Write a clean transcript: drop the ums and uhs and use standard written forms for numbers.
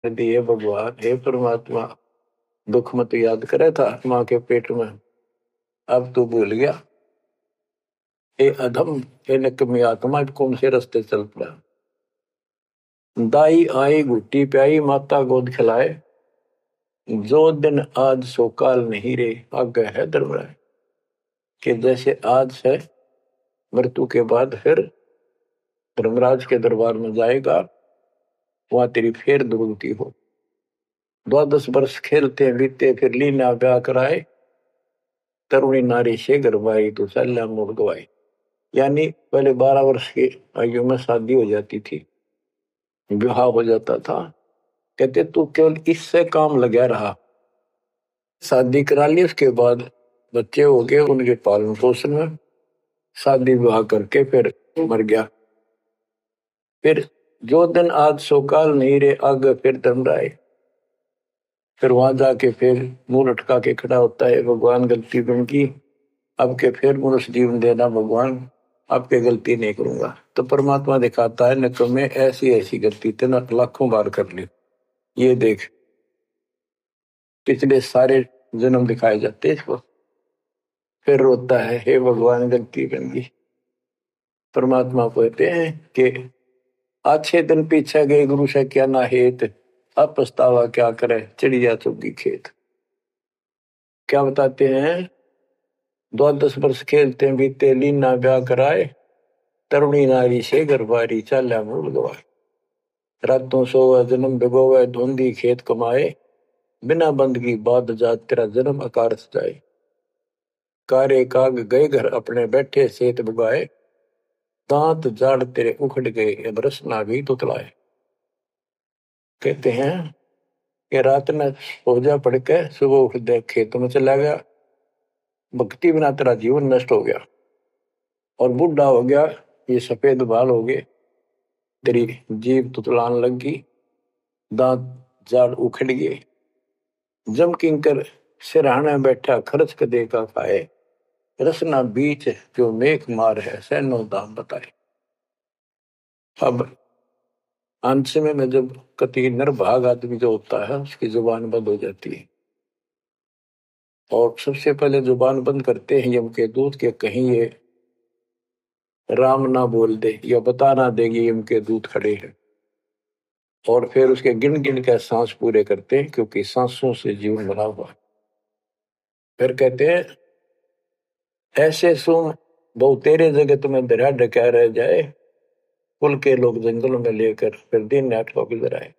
दिए भगवान, हे परमात्मा, दुख मत याद करे था माँ के पेट में, अब तू भूल गया। ये अधम, ये निकम्मी आत्मा, कौन से रास्ते चल पड़ा। दाई आई घुट्टी प्याई, माता गोद खिलाए, जो दिन आज सो काल नहीं रे, आगे है दरबार। कि जैसे आज है, मृत्यु के बाद फिर धर्मराज के दरबार में जाएगा, वहां तेरी फिर दुर्गति हो। 12 वर्ष खेलते बीते, फिर लीना ब्याह कराए, तरुणी नारी से गरबाई, तो सल्ला मोड़ गवाई। यानी पहले 12 वर्ष की आयु में शादी हो जाती थी, विवाह हो जाता था। कहते तू केवल इससे काम लगा रहा, शादी करा ली, उसके बाद बच्चे हो गए, उनके पालन पोषण में शादी विवाह करके फिर मर गया। फिर जो दिन आज सो काल नहीं रे, आगे फिर धर्मराय। फिर वहां जाके फिर मुंह लटका के खड़ा होता है, भगवान गलती उनकी, अब के फिर मनुष्य जीवन देना भगवान, आपके गलती नहीं करूंगा। तो परमात्मा दिखाता है, न में ऐसी ऐसी गलती तेना लाखों बार कर ली, ये देख पिछले सारे जन्म दिखाए जाते इसको। फिर रोता है, हे भगवान गलती बन गई। परमात्मा कहते हैं कि अच्छे दिन पीछे गए गुरु से क्या ना हेत, अब पछतावा क्या करे चिड़िया चुगी खेत। क्या बताते हैं, 12 वर्ष खेलते बीते, लीना ब्याह कराए, तरुणी नारी से गरबारी, चाल्या मूल गवाए। रातों सोवे जन्म भिगोवे, धुंधी खेत कमाए, बिना बंदगी बाद जात तेरा जन्म आकार सजाए। कारे काग गए घर अपने, बैठे सेत बुगाए, दांत जाड़ तेरे उखड़ गए, अब रसना भी तुतलाए। कहते हैं कि रात में सो जा पड़ के, सुबह उठ दे खेत में चला गया, भक्ति बिना तेरा जीवन नष्ट हो गया, और बूढ़ा हो गया, ये सफेद बाल हो गए, तेरी जीभ तुतलान लगी, दांत जाड़ उखड़ गए। जम किंकर सिरहाने बैठा, खर्च कदे का खाए, रसना बीच जो मेघ मार है, सैनो दाम बताए। अब अंत में जब कति निर्भाग आदमी जो होता है, उसकी जुबान बंद हो जाती है, और सबसे पहले जुबान बंद करते हैं यम के दूत के, कहीं ये राम ना बोल दे या बता ना देगी यम के दूत खड़े हैं। और फिर उसके गिन गिन के सांस पूरे करते हैं, क्योंकि सांसों से जीवन भरा हुआ। फिर कहते हैं, ऐसे सुन बहु तेरे जगत में दरिया ढका रह जाए, कुल के लोग जंगलों में लेकर फिर दिन नाट को गुजराए।